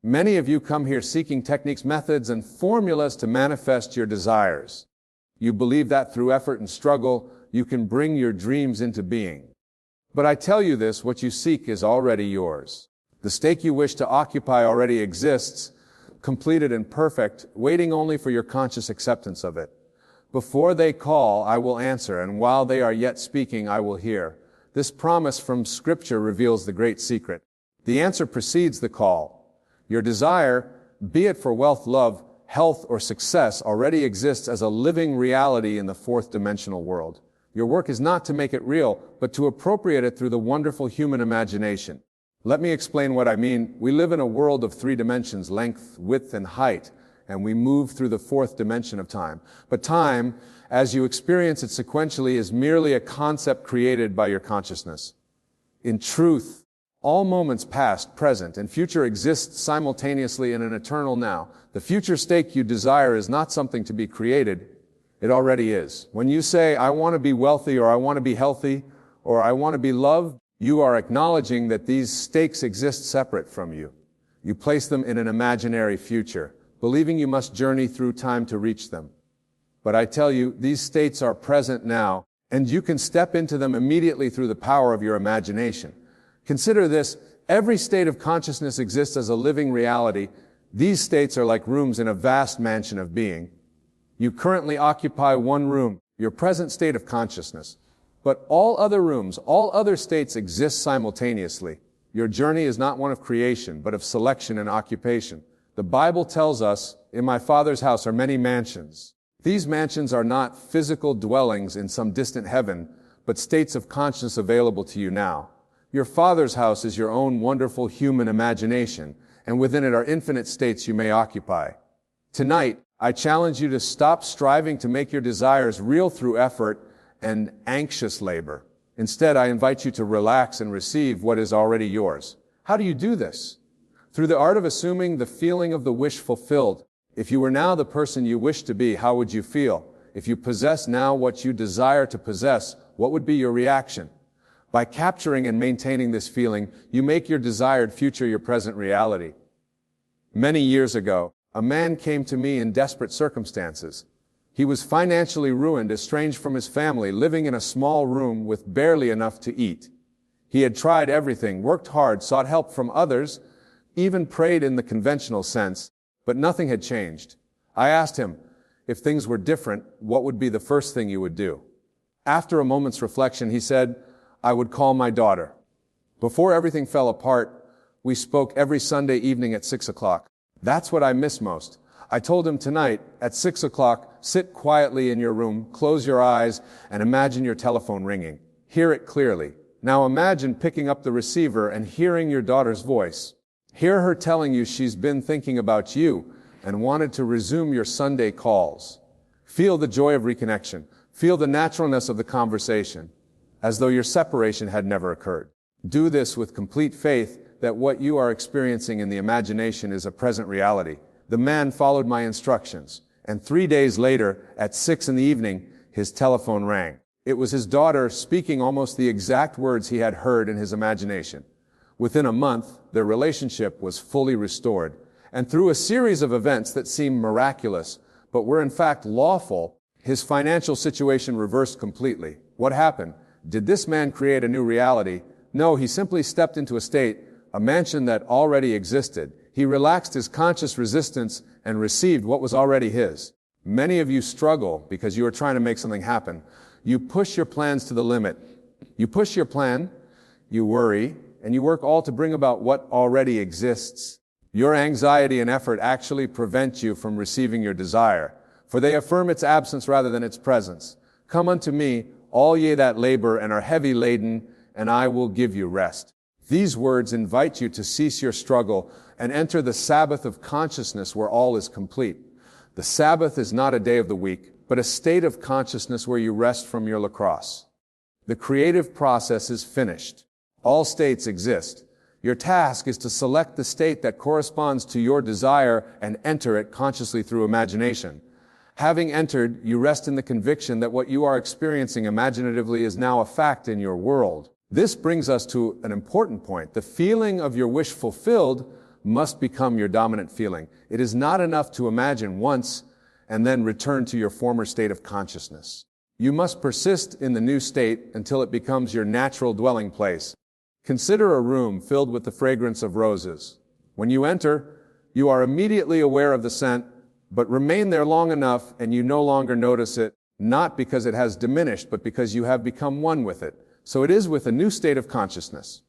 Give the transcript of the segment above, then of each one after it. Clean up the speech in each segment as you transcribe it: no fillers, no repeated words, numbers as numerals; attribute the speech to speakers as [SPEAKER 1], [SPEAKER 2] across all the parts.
[SPEAKER 1] Many of you come here seeking techniques, methods, and formulas to manifest your desires. You believe that through effort and struggle, you can bring your dreams into being. But I tell you this, what you seek is already yours. The state you wish to occupy already exists, completed and perfect, waiting only for your conscious acceptance of it. Before they call, I will answer, and while they are yet speaking, I will hear. This promise from Scripture reveals the great secret. The answer precedes the call. Your desire, be it for wealth, love, health, or success, already exists as a living reality in the fourth dimensional world. Your work is not to make it real, but to appropriate it through the wonderful human imagination. Let me explain what I mean. We live in a world of three dimensions, length, width, and height, and we move through the fourth dimension of time. But time, as you experience it sequentially, is merely a concept created by your consciousness. In truth, all moments past, present, and future exist simultaneously in an eternal now. The future state you desire is not something to be created. It already is. When you say, I want to be wealthy, or I want to be healthy, or I want to be loved, you are acknowledging that these states exist separate from you. You place them in an imaginary future, believing you must journey through time to reach them. But I tell you, these states are present now, and you can step into them immediately through the power of your imagination. Consider this, every state of consciousness exists as a living reality. These states are like rooms in a vast mansion of being. You currently occupy one room, your present state of consciousness. But all other rooms, all other states exist simultaneously. Your journey is not one of creation, but of selection and occupation. The Bible tells us, in my Father's house are many mansions. These mansions are not physical dwellings in some distant heaven, but states of consciousness available to you now. Your Father's house is your own wonderful human imagination, and within it are infinite states you may occupy. Tonight, I challenge you to stop striving to make your desires real through effort and anxious labor. Instead, I invite you to relax and receive what is already yours. How do you do this? Through the art of assuming the feeling of the wish fulfilled. If you were now the person you wish to be, how would you feel? If you possess now what you desire to possess, what would be your reaction? By capturing and maintaining this feeling, you make your desired future your present reality. Many years ago, a man came to me in desperate circumstances. He was financially ruined, estranged from his family, living in a small room with barely enough to eat. He had tried everything, worked hard, sought help from others, even prayed in the conventional sense, but nothing had changed. I asked him, if things were different, what would be the first thing you would do? After a moment's reflection, he said, I would call my daughter. Before everything fell apart, we spoke every Sunday evening at 6 o'clock. That's what I miss most. I told him tonight, at 6 o'clock, sit quietly in your room, close your eyes, and imagine your telephone ringing. Hear it clearly. Now imagine picking up the receiver and hearing your daughter's voice. Hear her telling you she's been thinking about you and wanted to resume your Sunday calls. Feel the joy of reconnection. Feel the naturalness of the conversation, as though your separation had never occurred. Do this with complete faith that what you are experiencing in the imagination is a present reality. The man followed my instructions, and 3 days later, at 6 in the evening, his telephone rang. It was his daughter speaking almost the exact words he had heard in his imagination. Within a month, their relationship was fully restored, and through a series of events that seemed miraculous, but were in fact lawful, his financial situation reversed completely. What happened? Did this man create a new reality? No, he simply stepped into a state, a mansion that already existed. He relaxed his conscious resistance and received what was already his. Many of you struggle because you are trying to make something happen. You push your plans to the limit. You push your plan, you worry, and you work all to bring about what already exists. Your anxiety and effort actually prevent you from receiving your desire, for they affirm its absence rather than its presence. Come unto me, all ye that labor and are heavy laden, and I will give you rest. These words invite you to cease your struggle and enter the Sabbath of consciousness where all is complete. The Sabbath is not a day of the week, but a state of consciousness where you rest from your lacrosse. The creative process is finished. All states exist. Your task is to select the state that corresponds to your desire and enter it consciously through imagination. Having entered, you rest in the conviction that what you are experiencing imaginatively is now a fact in your world. This brings us to an important point. The feeling of your wish fulfilled must become your dominant feeling. It is not enough to imagine once and then return to your former state of consciousness. You must persist in the new state until it becomes your natural dwelling place. Consider a room filled with the fragrance of roses. When you enter, you are immediately aware of the scent, but remain there long enough and you no longer notice it, not because it has diminished, but because you have become one with it. So it is with a new state of consciousness.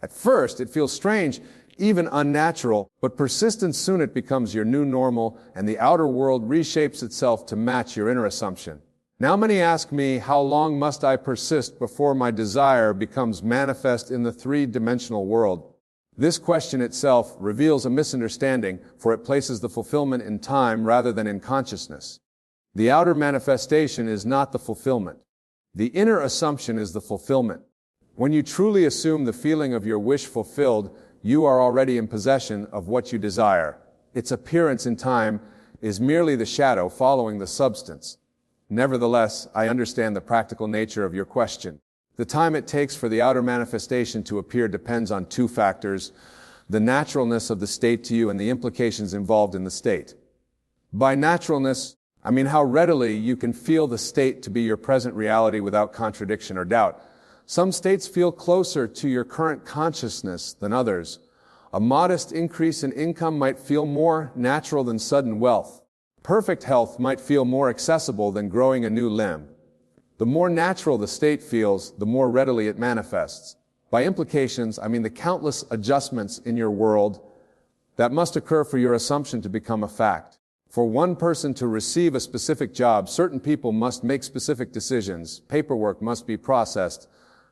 [SPEAKER 1] At first, it feels strange, even unnatural, but persistent soon it becomes your new normal, and the outer world reshapes itself to match your inner assumption. Now many ask me, how long must I persist before my desire becomes manifest in the three-dimensional world? This question itself reveals a misunderstanding, for it places the fulfillment in time rather than in consciousness. The outer manifestation is not the fulfillment. The inner assumption is the fulfillment. When you truly assume the feeling of your wish fulfilled, you are already in possession of what you desire. Its appearance in time is merely the shadow following the substance. Nevertheless, I understand the practical nature of your question. The time it takes for the outer manifestation to appear depends on two factors: the naturalness of the state to you and the implications involved in the state. By naturalness, I mean how readily you can feel the state to be your present reality without contradiction or doubt. Some states feel closer to your current consciousness than others. A modest increase in income might feel more natural than sudden wealth. Perfect health might feel more accessible than growing a new limb. The more natural the state feels, the more readily it manifests. By implications, I mean the countless adjustments in your world that must occur for your assumption to become a fact. For one person to receive a specific job, certain people must make specific decisions. Paperwork must be processed.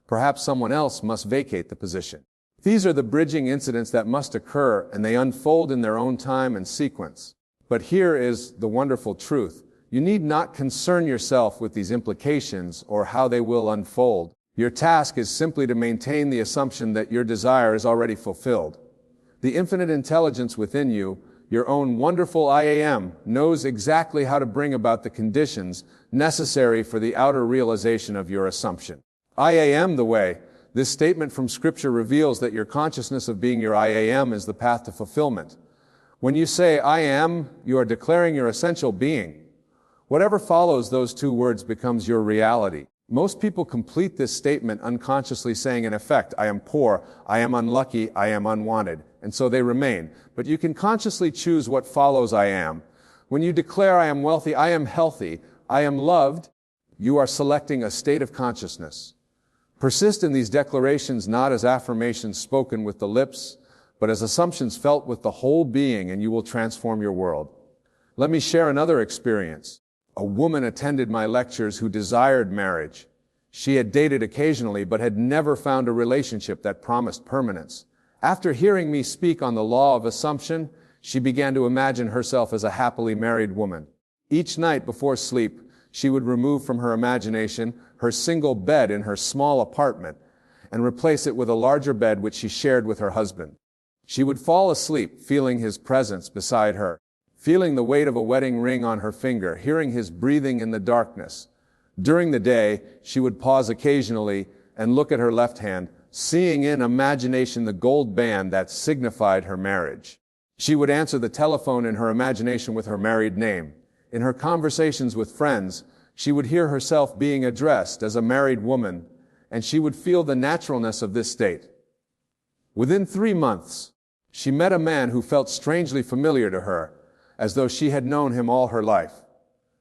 [SPEAKER 1] Perhaps someone else must vacate the position. These are the bridging incidents that must occur, and they unfold in their own time and sequence. But here is the wonderful truth. You need not concern yourself with these implications or how they will unfold. Your task is simply to maintain the assumption that your desire is already fulfilled. The infinite intelligence within you, your own wonderful I am, knows exactly how to bring about the conditions necessary for the outer realization of your assumption. I am the way. This statement from Scripture reveals that your consciousness of being your I am is the path to fulfillment. When you say I am, you are declaring your essential being. Whatever follows those two words becomes your reality. Most people complete this statement unconsciously saying in effect, I am poor, I am unlucky, I am unwanted, and so they remain. But you can consciously choose what follows I am. When you declare I am wealthy, I am healthy, I am loved, you are selecting a state of consciousness. Persist in these declarations not as affirmations spoken with the lips, but as assumptions felt with the whole being, and you will transform your world. Let me share another experience. A woman attended my lectures who desired marriage. She had dated occasionally, but had never found a relationship that promised permanence. After hearing me speak on the law of assumption, she began to imagine herself as a happily married woman. Each night before sleep, she would remove from her imagination her single bed in her small apartment and replace it with a larger bed which she shared with her husband. She would fall asleep, feeling his presence beside her, feeling the weight of a wedding ring on her finger, hearing his breathing in the darkness. During the day, she would pause occasionally and look at her left hand, seeing in imagination the gold band that signified her marriage. She would answer the telephone in her imagination with her married name. In her conversations with friends, she would hear herself being addressed as a married woman, and she would feel the naturalness of this state. Within 3 months, she met a man who felt strangely familiar to her, as though she had known him all her life.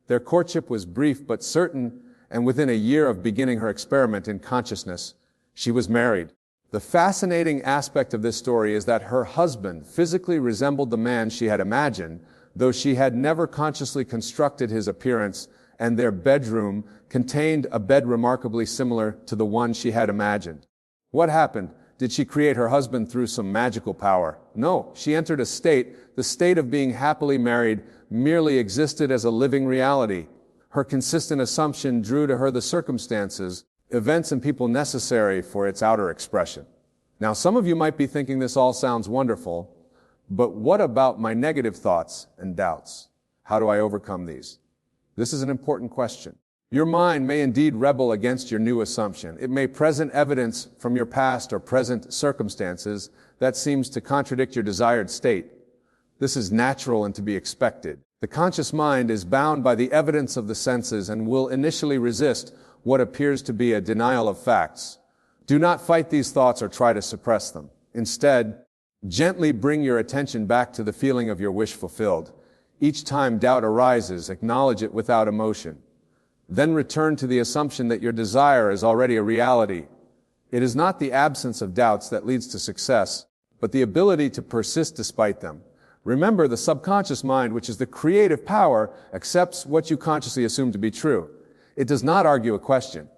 [SPEAKER 1] Their courtship was brief but certain, and within a year of beginning her experiment in consciousness, she was married. The fascinating aspect of this story is that her husband physically resembled the man she had imagined, though she had never consciously constructed his appearance, and their bedroom contained a bed remarkably similar to the one she had imagined. What happened? Did she create her husband through some magical power? No, she entered a state, the state of being happily married, merely existed as a living reality. Her consistent assumption drew to her the circumstances, events, and people necessary for its outer expression. Now, some of you might be thinking this all sounds wonderful, but what about my negative thoughts and doubts? How do I overcome these? This is an important question. Your mind may indeed rebel against your new assumption. It may present evidence from your past or present circumstances that seems to contradict your desired state. This is natural and to be expected. The conscious mind is bound by the evidence of the senses and will initially resist what appears to be a denial of facts. Do not fight these thoughts or try to suppress them. Instead, gently bring your attention back to the feeling of your wish fulfilled. Each time doubt arises, acknowledge it without emotion. Then return to the assumption that your desire is already a reality. It is not the absence of doubts that leads to success, but the ability to persist despite them. Remember, the subconscious mind, which is the creative power, accepts what you consciously assume to be true. It does not argue a question.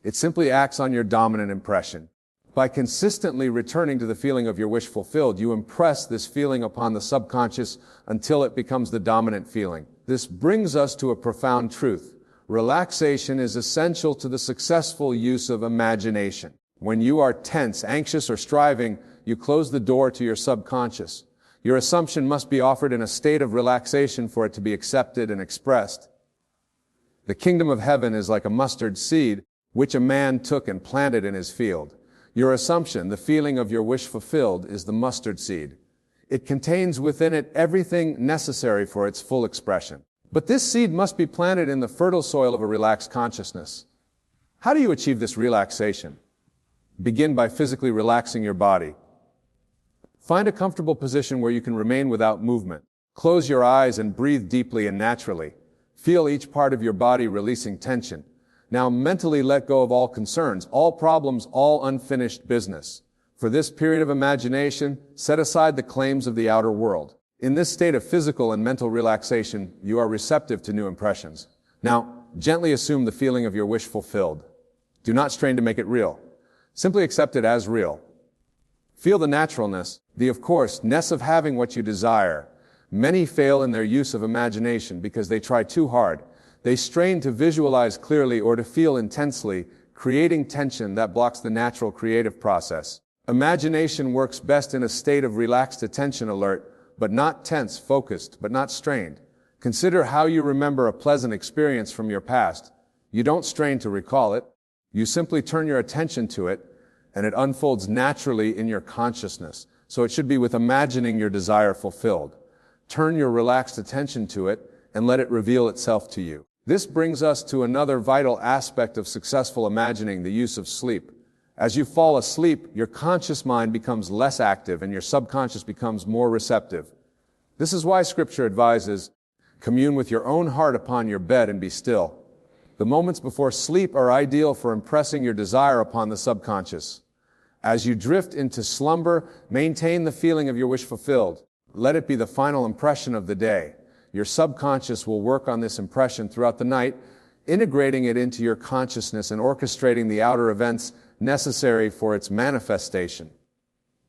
[SPEAKER 1] It simply acts on your dominant impression. By consistently returning to the feeling of your wish fulfilled, you impress this feeling upon the subconscious until it becomes the dominant feeling. This brings us to a profound truth. Relaxation is essential to the successful use of imagination. When you are tense, anxious, or striving, you close the door to your subconscious. Your assumption must be offered in a state of relaxation for it to be accepted and expressed. The kingdom of heaven is like a mustard seed, which a man took and planted in his field. Your assumption, the feeling of your wish fulfilled, is the mustard seed. It contains within it everything necessary for its full expression. But this seed must be planted in the fertile soil of a relaxed consciousness. How do you achieve this relaxation? Begin by physically relaxing your body. Find a comfortable position where you can remain without movement. Close your eyes and breathe deeply and naturally. Feel each part of your body releasing tension. Now mentally let go of all concerns, all problems, all unfinished business. For this period of imagination, set aside the claims of the outer world. In this state of physical and mental relaxation, you are receptive to new impressions. Now, gently assume the feeling of your wish fulfilled. Do not strain to make it real. Simply accept it as real. Feel the naturalness, the of course-ness of having what you desire. Many fail in their use of imagination because they try too hard. They strain to visualize clearly or to feel intensely, creating tension that blocks the natural creative process. Imagination works best in a state of relaxed attention alert, but not tense, focused, but not strained. Consider how you remember a pleasant experience from your past. You don't strain to recall it. You simply turn your attention to it, and it unfolds naturally in your consciousness. So it should be with imagining your desire fulfilled. Turn your relaxed attention to it, and let it reveal itself to you. This brings us to another vital aspect of successful imagining, the use of sleep. As you fall asleep, your conscious mind becomes less active and your subconscious becomes more receptive. This is why Scripture advises, commune with your own heart upon your bed and be still. The moments before sleep are ideal for impressing your desire upon the subconscious. As you drift into slumber, maintain the feeling of your wish fulfilled. Let it be the final impression of the day. Your subconscious will work on this impression throughout the night, integrating it into your consciousness and orchestrating the outer events necessary for its manifestation.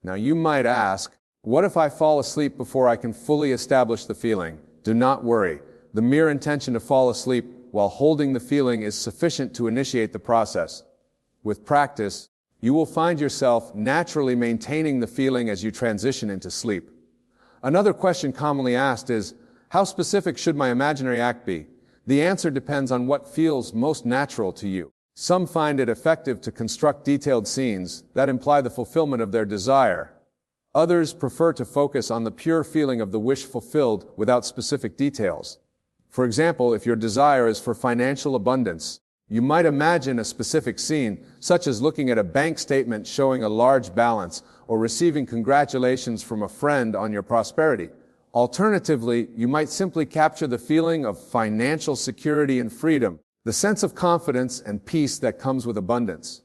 [SPEAKER 1] Now you might ask, what if I fall asleep before I can fully establish the feeling? Do not worry. The mere intention to fall asleep while holding the feeling is sufficient to initiate the process. With practice, you will find yourself naturally maintaining the feeling as you transition into sleep. Another question commonly asked is, how specific should my imaginary act be? The answer depends on what feels most natural to you. Some find it effective to construct detailed scenes that imply the fulfillment of their desire. Others prefer to focus on the pure feeling of the wish fulfilled without specific details. For example, if your desire is for financial abundance, you might imagine a specific scene, such as looking at a bank statement showing a large balance or receiving congratulations from a friend on your prosperity. Alternatively, you might simply capture the feeling of financial security and freedom, the sense of confidence and peace that comes with abundance.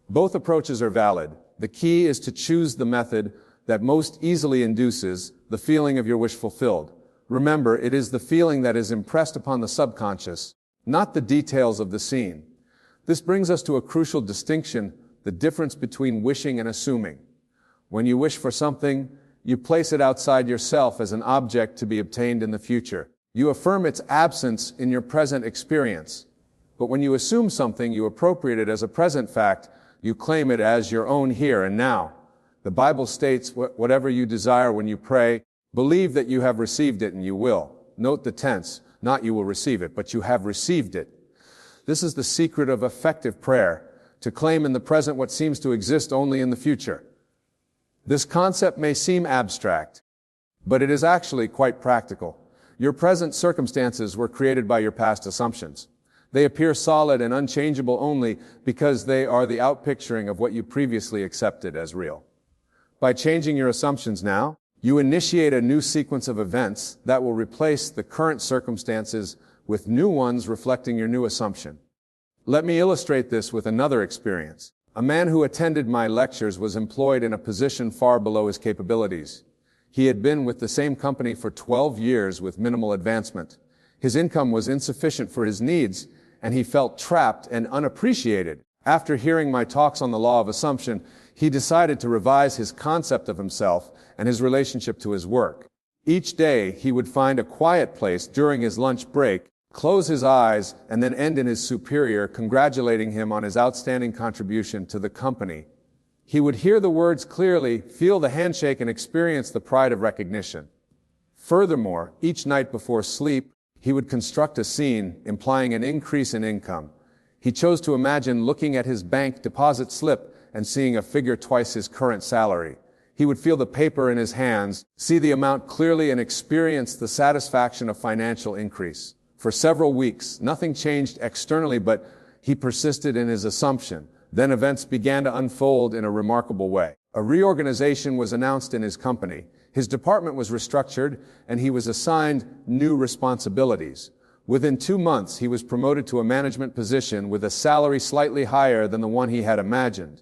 [SPEAKER 1] Both approaches are valid. The key is to choose the method that most easily induces the feeling of your wish fulfilled. Remember, it is the feeling that is impressed upon the subconscious, not the details of the scene. This brings us to a crucial distinction, the difference between wishing and assuming. When you wish for something, you place it outside yourself as an object to be obtained in the future. You affirm its absence in your present experience. But when you assume something, you appropriate it as a present fact. You claim it as your own here and now. The Bible states, whatever you desire when you pray, believe that you have received it and you will. Note the tense, not you will receive it, but you have received it. This is the secret of effective prayer, to claim in the present what seems to exist only in the future. This concept may seem abstract, but it is actually quite practical. Your present circumstances were created by your past assumptions. They appear solid and unchangeable only because they are the outpicturing of what you previously accepted as real. By changing your assumptions now, you initiate a new sequence of events that will replace the current circumstances with new ones reflecting your new assumption. Let me illustrate this with another experience. A man who attended my lectures was employed in a position far below his capabilities. He had been with the same company for 12 years with minimal advancement. His income was insufficient for his needs, and he felt trapped and unappreciated. After hearing my talks on the law of assumption, he decided to revise his concept of himself and his relationship to his work. Each day, he would find a quiet place during his lunch break, close his eyes, and then end in his superior congratulating him on his outstanding contribution to the company. He would hear the words clearly, feel the handshake, and experience the pride of recognition. Furthermore, each night before sleep, he would construct a scene implying an increase in income. He chose to imagine looking at his bank deposit slip and seeing a figure twice his current salary. He would feel the paper in his hands, see the amount clearly, and experience the satisfaction of financial increase. For several weeks, nothing changed externally, but he persisted in his assumption. Then events began to unfold in a remarkable way. A reorganization was announced in his company. His department was restructured, and he was assigned new responsibilities. Within 2 months, he was promoted to a management position with a salary slightly higher than the one he had imagined.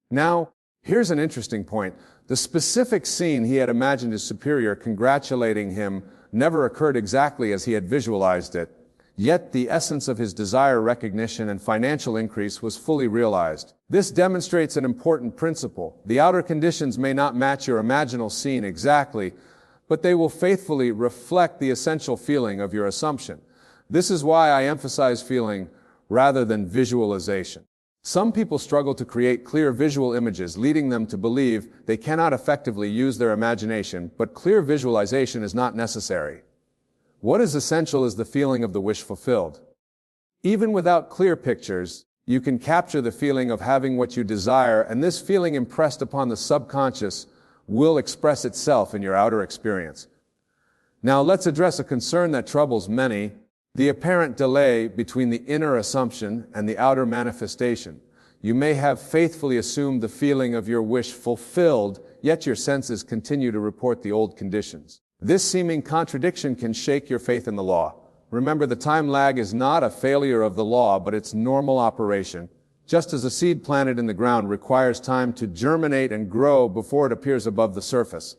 [SPEAKER 1] Now, here's an interesting point. The specific scene he had imagined his superior congratulating him never occurred exactly as he had visualized it. Yet the essence of his desire, recognition, and financial increase was fully realized. This demonstrates an important principle. The outer conditions may not match your imaginal scene exactly, but they will faithfully reflect the essential feeling of your assumption. This is why I emphasize feeling rather than visualization. Some people struggle to create clear visual images, leading them to believe they cannot effectively use their imagination, but clear visualization is not necessary. What is essential is the feeling of the wish fulfilled. Even without clear pictures, you can capture the feeling of having what you desire, and this feeling impressed upon the subconscious will express itself in your outer experience. Now let's address a concern that troubles many, the apparent delay between the inner assumption and the outer manifestation. You may have faithfully assumed the feeling of your wish fulfilled, yet your senses continue to report the old conditions. This seeming contradiction can shake your faith in the law. Remember, the time lag is not a failure of the law, but its normal operation. Just as a seed planted in the ground requires time to germinate and grow before it appears above the surface.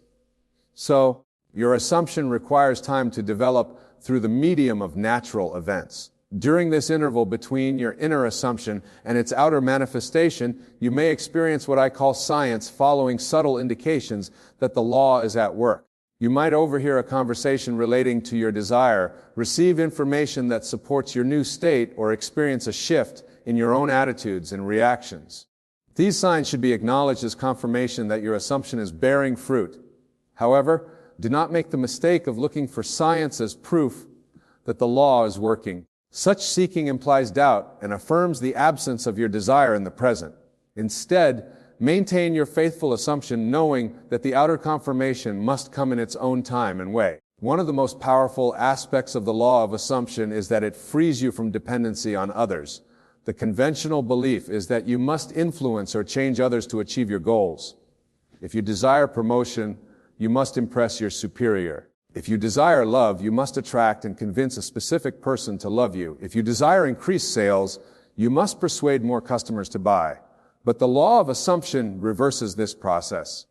[SPEAKER 1] So, your assumption requires time to develop through the medium of natural events. During this interval between your inner assumption and its outer manifestation, you may experience what I call science, following subtle indications that the law is at work. You might overhear a conversation relating to your desire, receive information that supports your new state, or experience a shift in your own attitudes and reactions. These signs should be acknowledged as confirmation that your assumption is bearing fruit. However, do not make the mistake of looking for science as proof that the law is working. Such seeking implies doubt and affirms the absence of your desire in the present. Instead, maintain your faithful assumption, knowing that the outer confirmation must come in its own time and way. One of the most powerful aspects of the law of assumption is that it frees you from dependency on others. The conventional belief is that you must influence or change others to achieve your goals. If you desire promotion, you must impress your superior. If you desire love, you must attract and convince a specific person to love you. If you desire increased sales, you must persuade more customers to buy. But the law of assumption reverses this process.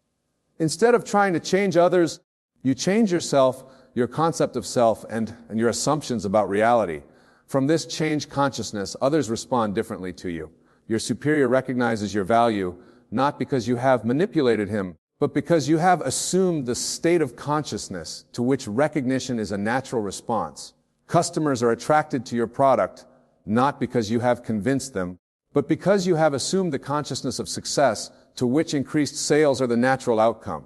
[SPEAKER 1] Instead of trying to change others, you change yourself, your concept of self, and your assumptions about reality. From this changed consciousness, others respond differently to you. Your superior recognizes your value, not because you have manipulated him, but because you have assumed the state of consciousness to which recognition is a natural response. Customers are attracted to your product, not because you have convinced them, but because you have assumed the consciousness of success to which increased sales are the natural outcome.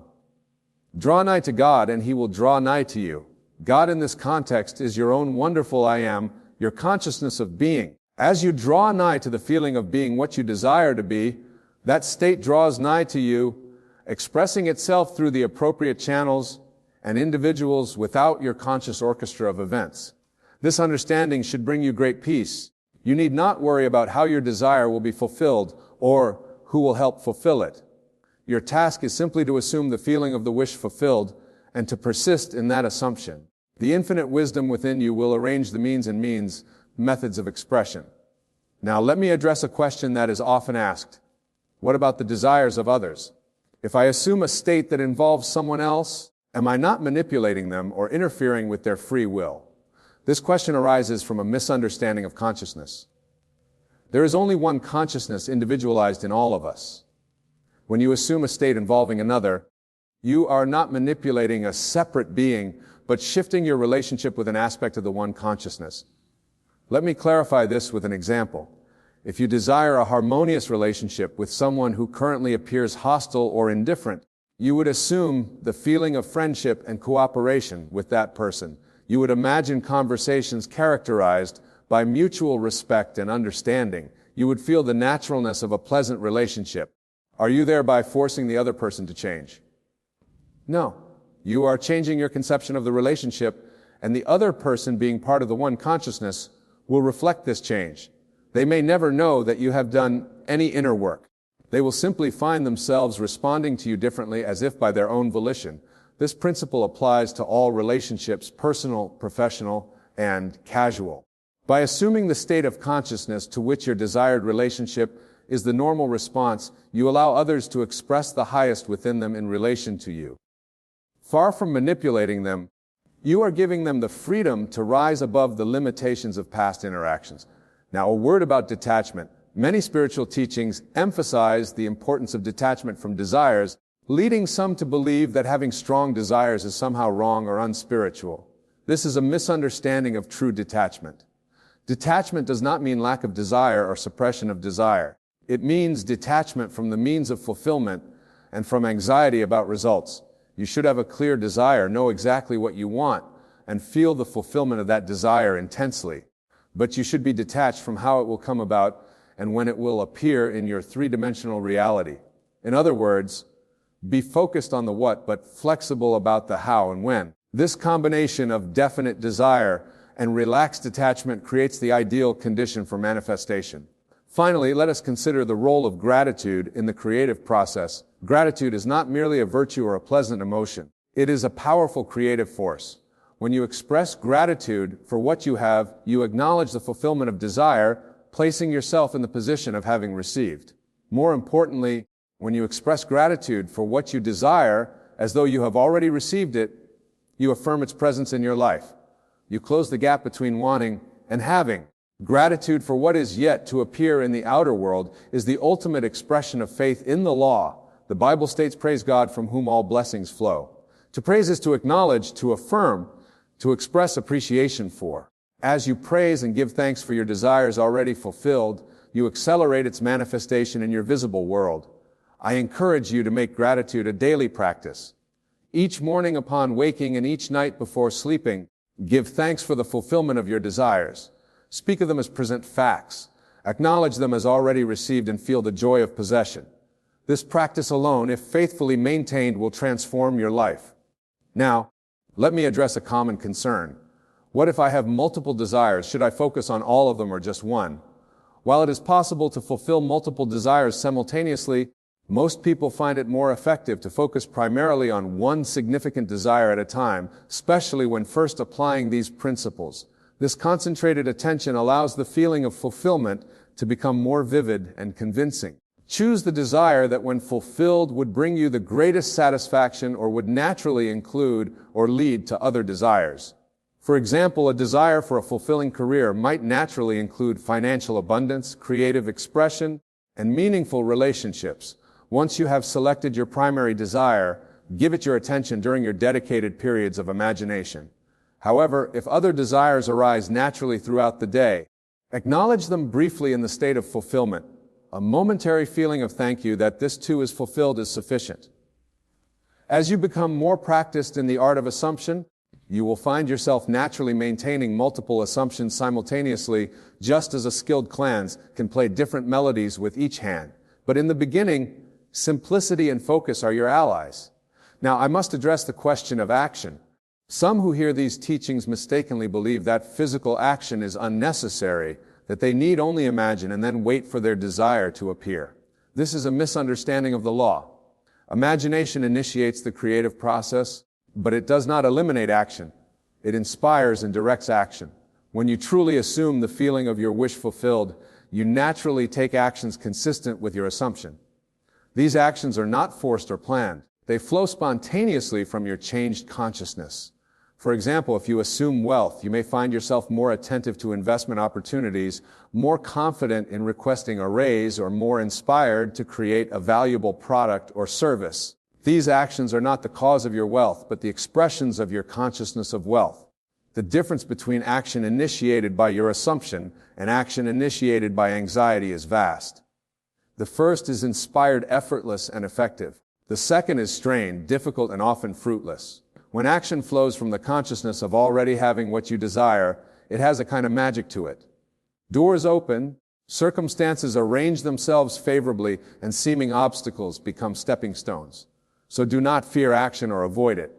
[SPEAKER 1] Draw nigh to God, and He will draw nigh to you. God in this context is your own wonderful I am, your consciousness of being. As you draw nigh to the feeling of being what you desire to be, that state draws nigh to you, expressing itself through the appropriate channels and individuals without your conscious orchestra of events. This understanding should bring you great peace. You need not worry about how your desire will be fulfilled or who will help fulfill it. Your task is simply to assume the feeling of the wish fulfilled and to persist in that assumption. The infinite wisdom within you will arrange the means methods of expression. Now let me address a question that is often asked. What about the desires of others? If I assume a state that involves someone else, am I not manipulating them or interfering with their free will? This question arises from a misunderstanding of consciousness. There is only one consciousness individualized in all of us. When you assume a state involving another, you are not manipulating a separate being, but shifting your relationship with an aspect of the one consciousness. Let me clarify this with an example. If you desire a harmonious relationship with someone who currently appears hostile or indifferent, you would assume the feeling of friendship and cooperation with that person. You would imagine conversations characterized by mutual respect and understanding. You would feel the naturalness of a pleasant relationship. Are you thereby forcing the other person to change? No. You are changing your conception of the relationship, and the other person, being part of the one consciousness, will reflect this change. They may never know that you have done any inner work. They will simply find themselves responding to you differently as if by their own volition. This principle applies to all relationships, personal, professional, and casual. By assuming the state of consciousness to which your desired relationship is the normal response, you allow others to express the highest within them in relation to you. Far from manipulating them, you are giving them the freedom to rise above the limitations of past interactions. Now, a word about detachment. Many spiritual teachings emphasize the importance of detachment from desires, leading some to believe that having strong desires is somehow wrong or unspiritual. This is a misunderstanding of true detachment. Detachment does not mean lack of desire or suppression of desire. It means detachment from the means of fulfillment and from anxiety about results. You should have a clear desire, know exactly what you want, and feel the fulfillment of that desire intensely. But you should be detached from how it will come about and when it will appear in your three-dimensional reality. In other words, be focused on the what, but flexible about the how and when. This combination of definite desire and relaxed detachment creates the ideal condition for manifestation. Finally, let us consider the role of gratitude in the creative process. Gratitude is not merely a virtue or a pleasant emotion. It is a powerful creative force. When you express gratitude for what you have, you acknowledge the fulfillment of desire, placing yourself in the position of having received. More importantly, when you express gratitude for what you desire, as though you have already received it, you affirm its presence in your life. You close the gap between wanting and having. Gratitude for what is yet to appear in the outer world is the ultimate expression of faith in the law. The Bible states, "Praise God from whom all blessings flow." To praise is to acknowledge, to affirm, to express appreciation for. As you praise and give thanks for your desires already fulfilled, you accelerate its manifestation in your visible world. I encourage you to make gratitude a daily practice. Each morning upon waking and each night before sleeping, give thanks for the fulfillment of your desires. Speak of them as present facts. Acknowledge them as already received and feel the joy of possession. This practice alone, if faithfully maintained, will transform your life. Now, let me address a common concern. What if I have multiple desires? Should I focus on all of them or just one? While it is possible to fulfill multiple desires simultaneously, most people find it more effective to focus primarily on one significant desire at a time, especially when first applying these principles. This concentrated attention allows the feeling of fulfillment to become more vivid and convincing. Choose the desire that when fulfilled would bring you the greatest satisfaction or would naturally include or lead to other desires. For example, a desire for a fulfilling career might naturally include financial abundance, creative expression, and meaningful relationships. Once you have selected your primary desire, give it your attention during your dedicated periods of imagination. However, if other desires arise naturally throughout the day, acknowledge them briefly in the state of fulfillment. A momentary feeling of thank you that this too is fulfilled is sufficient. As you become more practiced in the art of assumption, You will find yourself naturally maintaining multiple assumptions simultaneously, just as a skilled clans can play different melodies with each hand. But in the beginning, simplicity and focus are your allies. Now, I must address the question of action. Some who hear these teachings mistakenly believe that physical action is unnecessary, that they need only imagine and then wait for their desire to appear. This is a misunderstanding of the law. Imagination initiates the creative process, but it does not eliminate action. It inspires and directs action. When you truly assume the feeling of your wish fulfilled, you naturally take actions consistent with your assumption. These actions are not forced or planned. They flow spontaneously from your changed consciousness. For example, if you assume wealth, you may find yourself more attentive to investment opportunities, more confident in requesting a raise, or more inspired to create a valuable product or service. These actions are not the cause of your wealth, but the expressions of your consciousness of wealth. The difference between action initiated by your assumption and action initiated by anxiety is vast. The first is inspired, effortless, and effective. The second is strained, difficult, and often fruitless. When action flows from the consciousness of already having what you desire, it has a kind of magic to it. Doors open, circumstances arrange themselves favorably, and seeming obstacles become stepping stones. So do not fear action or avoid it.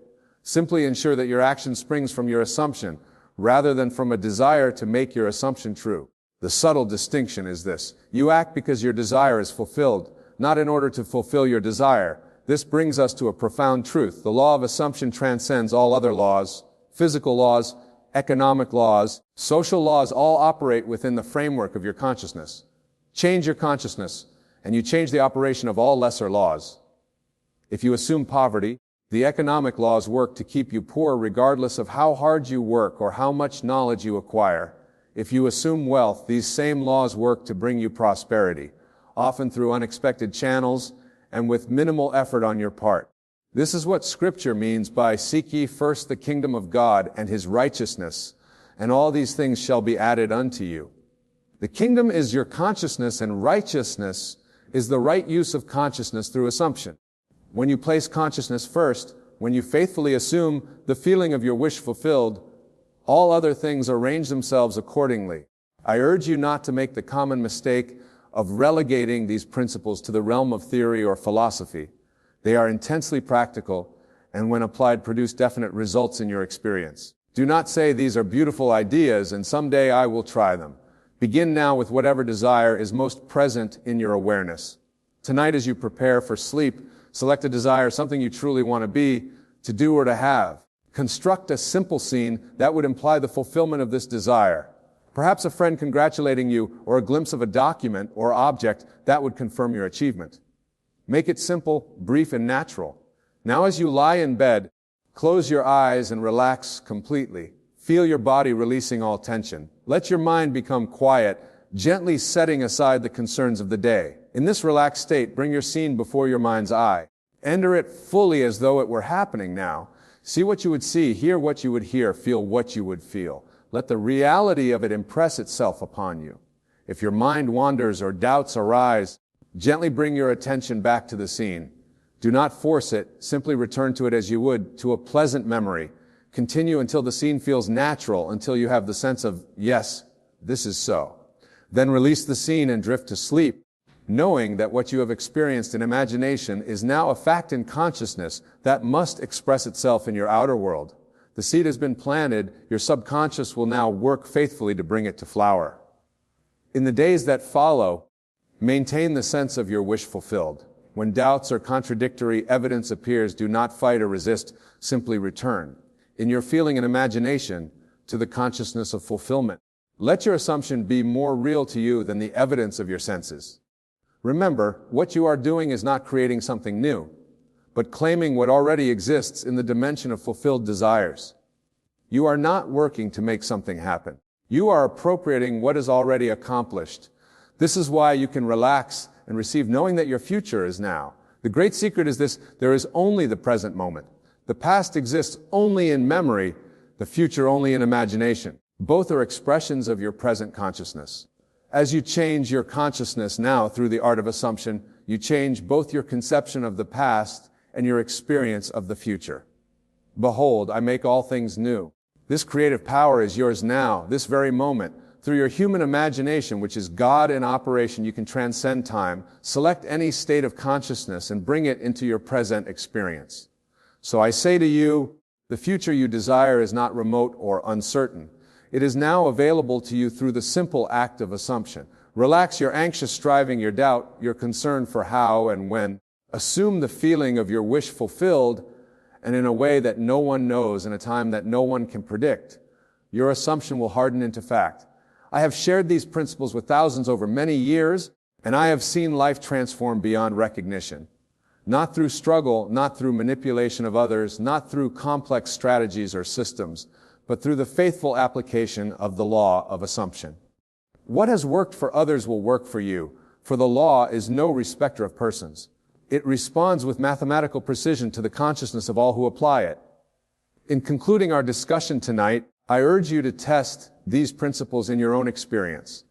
[SPEAKER 1] Simply ensure that your action springs from your assumption, rather than from a desire to make your assumption true. The subtle distinction is this: you act because your desire is fulfilled, not in order to fulfill your desire. This brings us to a profound truth. The law of assumption transcends all other laws. Physical laws, economic laws, social laws all operate within the framework of your consciousness. Change your consciousness, and you change the operation of all lesser laws. If you assume poverty, the economic laws work to keep you poor regardless of how hard you work or how much knowledge you acquire. If you assume wealth, these same laws work to bring you prosperity, often through unexpected channels and with minimal effort on your part. This is what Scripture means by "Seek ye first the kingdom of God and His righteousness, and all these things shall be added unto you." The kingdom is your consciousness, and righteousness is the right use of consciousness through assumption. When you place consciousness first, when you faithfully assume the feeling of your wish fulfilled, all other things arrange themselves accordingly. I urge you not to make the common mistake of relegating these principles to the realm of theory or philosophy. They are intensely practical, and when applied, produce definite results in your experience. Do not say, "These are beautiful ideas, and someday I will try them." Begin now with whatever desire is most present in your awareness. Tonight, as you prepare for sleep, select a desire, something you truly want to be, to do, or to have. Construct a simple scene that would imply the fulfillment of this desire. Perhaps a friend congratulating you, or a glimpse of a document or object that would confirm your achievement. Make it simple, brief, and natural. Now, as you lie in bed, close your eyes and relax completely. Feel your body releasing all tension. Let your mind become quiet, gently setting aside the concerns of the day. In this relaxed state, bring your scene before your mind's eye. Enter it fully as though it were happening now. See what you would see, hear what you would hear, feel what you would feel. Let the reality of it impress itself upon you. If your mind wanders or doubts arise, gently bring your attention back to the scene. Do not force it, simply return to it as you would to a pleasant memory. Continue until the scene feels natural, until you have the sense of, "Yes, this is so." Then release the scene and drift to sleep, knowing that what you have experienced in imagination is now a fact in consciousness that must express itself in your outer world. The seed has been planted, your subconscious will now work faithfully to bring it to flower. In the days that follow, maintain the sense of your wish fulfilled. When doubts or contradictory evidence appears, do not fight or resist, simply return, in your feeling and imagination, to the consciousness of fulfillment. Let your assumption be more real to you than the evidence of your senses. Remember, what you are doing is not creating something new, but claiming what already exists in the dimension of fulfilled desires. You are not working to make something happen. You are appropriating what is already accomplished. This is why you can relax and receive, knowing that your future is now. The great secret is this: there is only the present moment. The past exists only in memory, the future only in imagination. Both are expressions of your present consciousness. As you change your consciousness now through the art of assumption, you change both your conception of the past and your experience of the future. Behold, I make all things new. This creative power is yours now, this very moment. Through your human imagination, which is God in operation, you can transcend time, select any state of consciousness, and bring it into your present experience. So I say to you, the future you desire is not remote or uncertain. It is now available to you through the simple act of assumption. Relax your anxious striving, your doubt, your concern for how and when. Assume the feeling of your wish fulfilled, and in a way that no one knows, in a time that no one can predict. Your assumption will harden into fact. I have shared these principles with thousands over many years, and I have seen life transform beyond recognition. Not through struggle, not through manipulation of others, not through complex strategies or systems, but through the faithful application of the law of assumption. What has worked for others will work for you, for the law is no respecter of persons. It responds with mathematical precision to the consciousness of all who apply it. In concluding our discussion tonight, I urge you to test these principles in your own experience.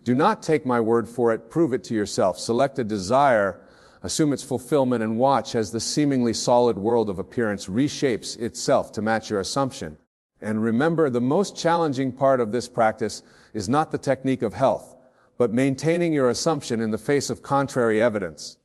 [SPEAKER 1] Do not take my word for it, prove it to yourself. Select a desire, assume its fulfillment, and watch as the seemingly solid world of appearance reshapes itself to match your assumption. And remember, the most challenging part of this practice is not the technique of health, but maintaining your assumption in the face of contrary evidence.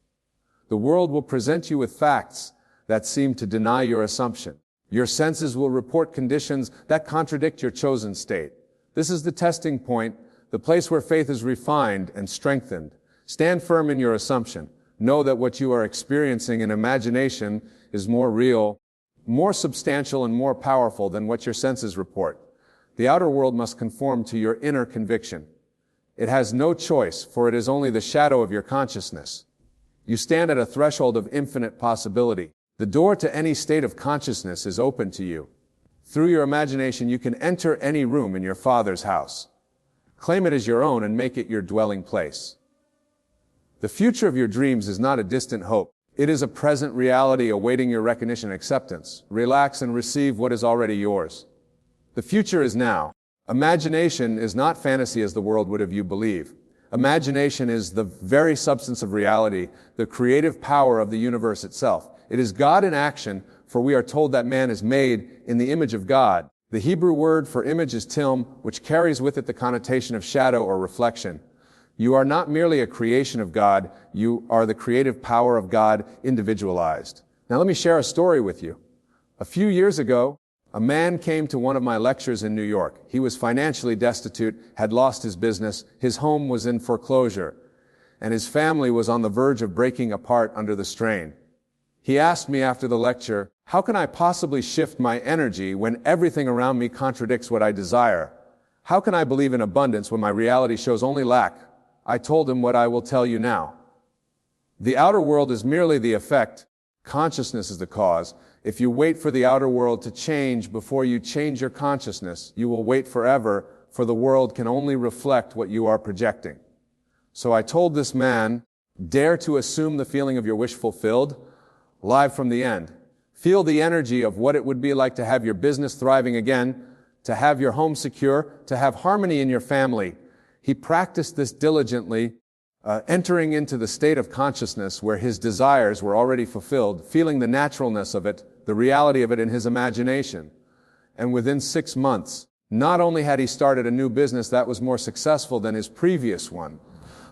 [SPEAKER 1] The world will present you with facts that seem to deny your assumption. Your senses will report conditions that contradict your chosen state. This is the testing point, the place where faith is refined and strengthened. Stand firm in your assumption. Know that what you are experiencing in imagination is more real, more substantial, and more powerful than what your senses report. The outer world must conform to your inner conviction. It has no choice, for it is only the shadow of your consciousness. You stand at a threshold of infinite possibility. The door to any state of consciousness is open to you. Through your imagination, you can enter any room in your Father's house. Claim it as your own and make it your dwelling place. The future of your dreams is not a distant hope. It is a present reality awaiting your recognition and acceptance. Relax and receive what is already yours. The future is now. Imagination is not fantasy as the world would have you believe. Imagination is the very substance of reality, the creative power of the universe itself. It is God in action, for we are told that man is made in the image of God. The Hebrew word for image is tilm, which carries with it the connotation of shadow or reflection. You are not merely a creation of God, you are the creative power of God individualized. Now let me share a story with you. A few years ago, a man came to one of my lectures in New York. He was financially destitute, had lost his business, his home was in foreclosure, and his family was on the verge of breaking apart under the strain. He asked me after the lecture, how can I possibly shift my energy when everything around me contradicts what I desire? How can I believe in abundance when my reality shows only lack? I told him what I will tell you now. The outer world is merely the effect. Consciousness is the cause. If you wait for the outer world to change before you change your consciousness, you will wait forever, for the world can only reflect what you are projecting. So I told this man, dare to assume the feeling of your wish fulfilled, live from the end. Feel the energy of what it would be like to have your business thriving again, to have your home secure, to have harmony in your family. He practiced this diligently, entering into the state of consciousness where his desires were already fulfilled, feeling the naturalness of it, the reality of it in his imagination. And within 6 months, not only had he started a new business that was more successful than his previous one,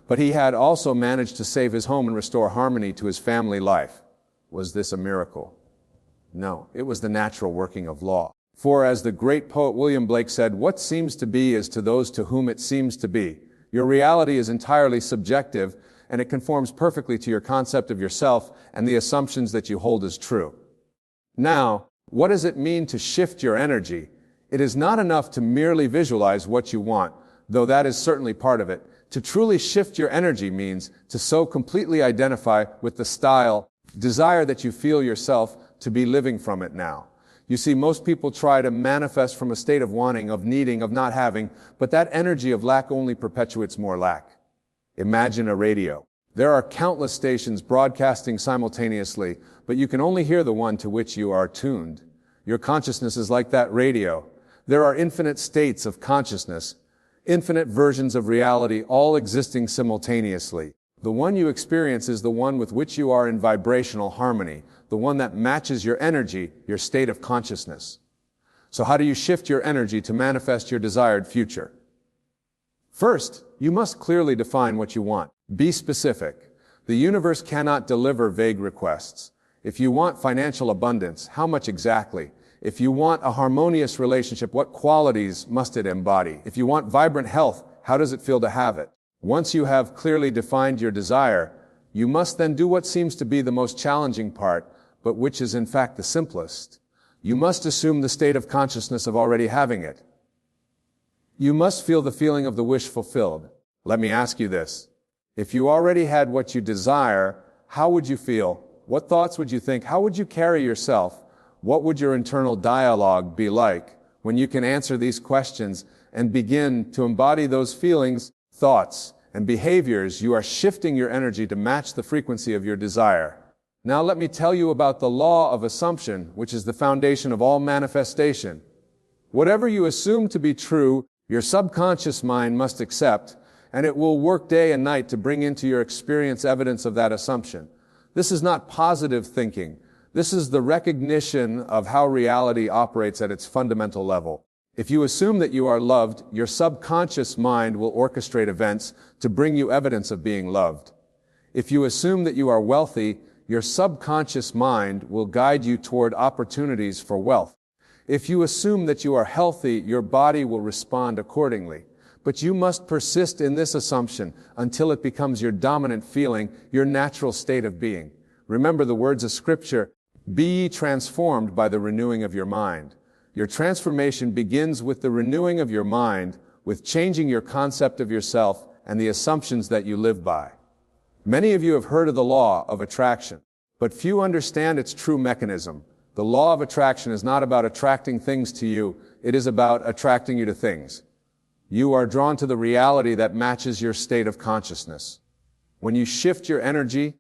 [SPEAKER 1] but he had also managed to save his home and restore harmony to his family life. Was this a miracle? No, it was the natural working of law. For as the great poet William Blake said, what seems to be is to those to whom it seems to be. Your reality is entirely subjective, and it conforms perfectly to your concept of yourself and the assumptions that you hold as true. Now, what does it mean to shift your energy? It is not enough to merely visualize what you want, though that is certainly part of it. To truly shift your energy means to so completely identify with the style, desire that you feel yourself to be living from it now. You see, most people try to manifest from a state of wanting, of needing, of not having, but that energy of lack only perpetuates more lack. Imagine a radio. There are countless stations broadcasting simultaneously, but you can only hear the one to which you are tuned. Your consciousness is like that radio. There are infinite states of consciousness, infinite versions of reality, all existing simultaneously. The one you experience is the one with which you are in vibrational harmony, the one that matches your energy, your state of consciousness. So how do you shift your energy to manifest your desired future? First, you must clearly define what you want. Be specific. The universe cannot deliver vague requests. If you want financial abundance, how much exactly? If you want a harmonious relationship, what qualities must it embody? If you want vibrant health, how does it feel to have it? Once you have clearly defined your desire, you must then do what seems to be the most challenging part, but which is in fact the simplest. You must assume the state of consciousness of already having it. You must feel the feeling of the wish fulfilled. Let me ask you this. If you already had what you desire, how would you feel? What thoughts would you think? How would you carry yourself? What would your internal dialogue be like when you can answer these questions and begin to embody those feelings, thoughts, and behaviors? You are shifting your energy to match the frequency of your desire. Now let me tell you about the law of assumption, which is the foundation of all manifestation. Whatever you assume to be true, your subconscious mind must accept, and it will work day and night to bring into your experience evidence of that assumption. This is not positive thinking. This is the recognition of how reality operates at its fundamental level. If you assume that you are loved, your subconscious mind will orchestrate events to bring you evidence of being loved. If you assume that you are wealthy, your subconscious mind will guide you toward opportunities for wealth. If you assume that you are healthy, your body will respond accordingly. But you must persist in this assumption until it becomes your dominant feeling, your natural state of being. Remember the words of Scripture, "Be ye transformed by the renewing of your mind." Your transformation begins with the renewing of your mind, with changing your concept of yourself and the assumptions that you live by. Many of you have heard of the law of attraction, but few understand its true mechanism. The law of attraction is not about attracting things to you, it is about attracting you to things. You are drawn to the reality that matches your state of consciousness. When you shift your energy,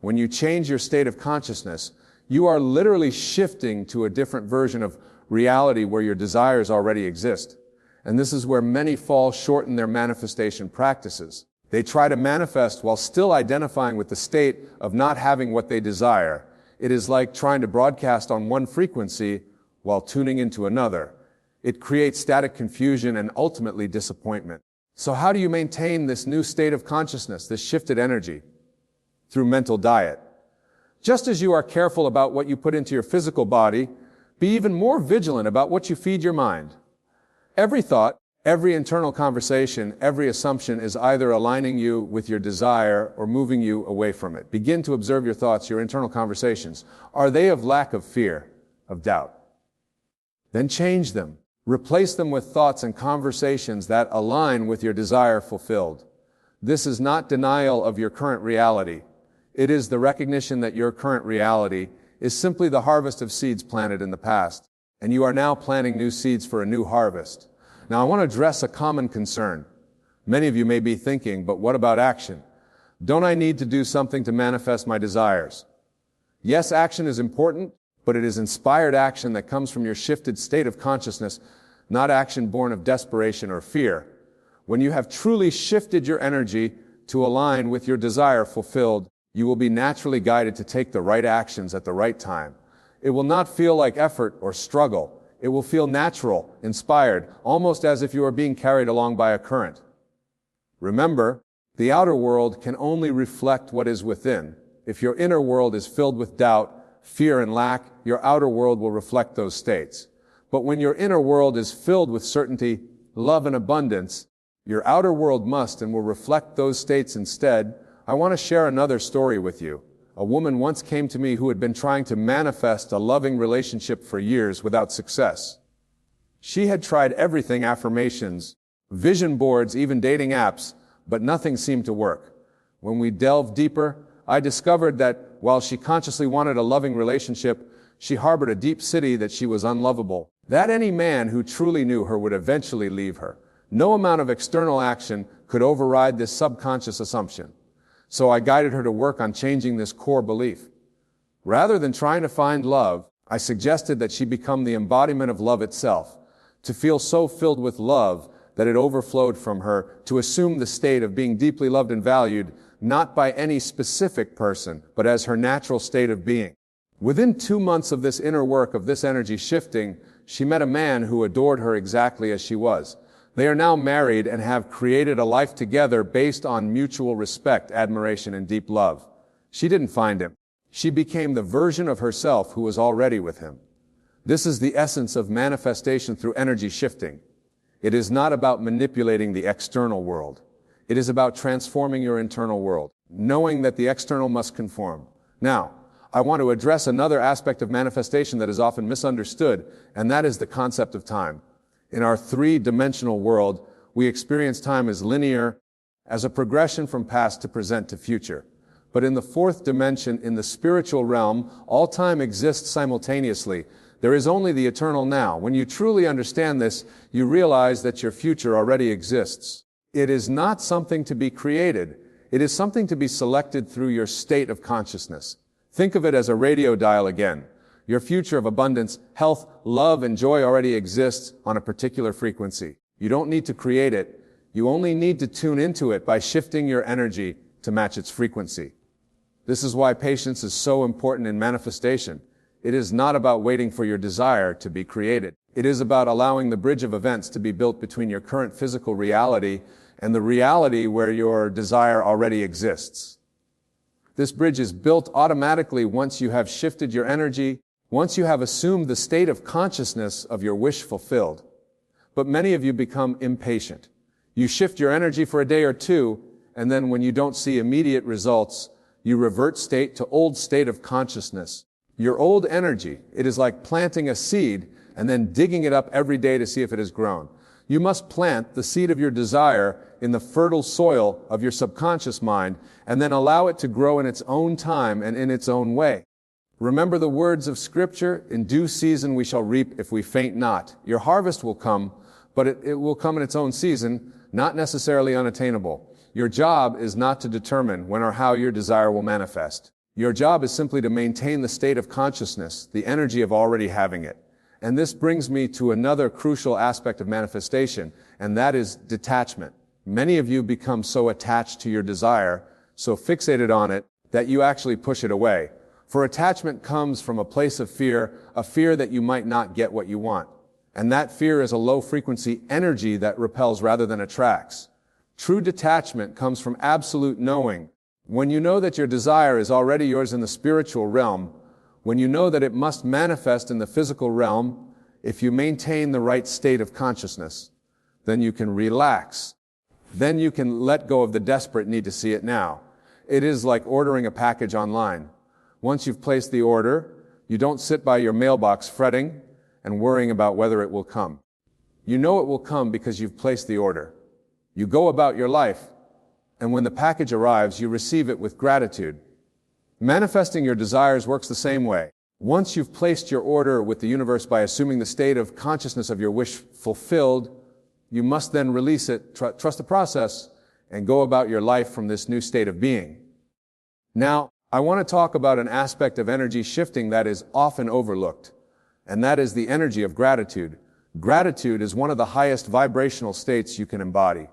[SPEAKER 1] when you change your state of consciousness, you are literally shifting to a different version of reality where your desires already exist. And this is where many fall short in their manifestation practices. They try to manifest while still identifying with the state of not having what they desire. It is like trying to broadcast on one frequency while tuning into another. It creates static confusion and ultimately disappointment. So how do you maintain this new state of consciousness, this shifted energy? Through mental diet. Just as you are careful about what you put into your physical body, be even more vigilant about what you feed your mind. Every thought, every internal conversation, every assumption is either aligning you with your desire or moving you away from it. Begin to observe your thoughts, your internal conversations. Are they of lack of fear, of doubt? Then change them. Replace them with thoughts and conversations that align with your desire fulfilled. This is not denial of your current reality. It is the recognition that your current reality is simply the harvest of seeds planted in the past, and you are now planting new seeds for a new harvest. Now I want to address a common concern. Many of you may be thinking, but what about action? Don't I need to do something to manifest my desires? Yes, action is important, but it is inspired action that comes from your shifted state of consciousness, not action born of desperation or fear. When you have truly shifted your energy to align with your desire fulfilled, you will be naturally guided to take the right actions at the right time. It will not feel like effort or struggle. It will feel natural, inspired, almost as if you are being carried along by a current. Remember, the outer world can only reflect what is within. If your inner world is filled with doubt, fear, and lack, your outer world will reflect those states. But when your inner world is filled with certainty, love, and abundance, your outer world must and will reflect those states instead. I want to share another story with you. A woman once came to me who had been trying to manifest a loving relationship for years without success. She had tried everything, affirmations, vision boards, even dating apps, but nothing seemed to work. When we delved deeper, I discovered that while she consciously wanted a loving relationship, she harbored a deep pity that she was unlovable, that any man who truly knew her would eventually leave her. No amount of external action could override this subconscious assumption. So I guided her to work on changing this core belief. Rather than trying to find love, I suggested that she become the embodiment of love itself, to feel so filled with love that it overflowed from her, to assume the state of being deeply loved and valued, not by any specific person, but as her natural state of being. Within 2 months of this inner work of this energy shifting, she met a man who adored her exactly as she was. They are now married and have created a life together based on mutual respect, admiration, and deep love. She didn't find him. She became the version of herself who was already with him. This is the essence of manifestation through energy shifting. It is not about manipulating the external world. It is about transforming your internal world, knowing that the external must conform. Now, I want to address another aspect of manifestation that is often misunderstood, and that is the concept of time. In our three-dimensional world, we experience time as linear, as a progression from past to present to future. But in the fourth dimension, in the spiritual realm, all time exists simultaneously. There is only the eternal now. When you truly understand this, you realize that your future already exists. It is not something to be created. It is something to be selected through your state of consciousness. Think of it as a radio dial again. Your future of abundance, health, love, and joy already exists on a particular frequency. You don't need to create it. You only need to tune into it by shifting your energy to match its frequency. This is why patience is so important in manifestation. It is not about waiting for your desire to be created. It is about allowing the bridge of events to be built between your current physical reality and the reality where your desire already exists. This bridge is built automatically once you have shifted your energy, once you have assumed the state of consciousness of your wish fulfilled. But many of you become impatient. You shift your energy for a day or two, and then when you don't see immediate results, you revert to old state of consciousness. Your old energy, it is like planting a seed and then digging it up every day to see if it has grown. You must plant the seed of your desire in the fertile soil of your subconscious mind and then allow it to grow in its own time and in its own way. Remember the words of Scripture, "In due season we shall reap if we faint not." Your harvest will come, but it will come in its own season, not necessarily unattainable. Your job is not to determine when or how your desire will manifest. Your job is simply to maintain the state of consciousness, the energy of already having it. And this brings me to another crucial aspect of manifestation, and that is detachment. Many of you become so attached to your desire, so fixated on it, that you actually push it away. For attachment comes from a place of fear, a fear that you might not get what you want. And that fear is a low-frequency energy that repels rather than attracts. True detachment comes from absolute knowing. When you know that your desire is already yours in the spiritual realm, when you know that it must manifest in the physical realm, if you maintain the right state of consciousness, then you can relax. Then you can let go of the desperate need to see it now. It is like ordering a package online. Once you've placed the order, you don't sit by your mailbox fretting and worrying about whether it will come. You know it will come because you've placed the order. You go about your life, and when the package arrives, you receive it with gratitude. Manifesting your desires works the same way. Once you've placed your order with the universe by assuming the state of consciousness of your wish fulfilled, you must then release it, trust the process, and go about your life from this new state of being. Now, I want to talk about an aspect of energy shifting that is often overlooked, and that is the energy of gratitude. Gratitude is one of the highest vibrational states you can embody.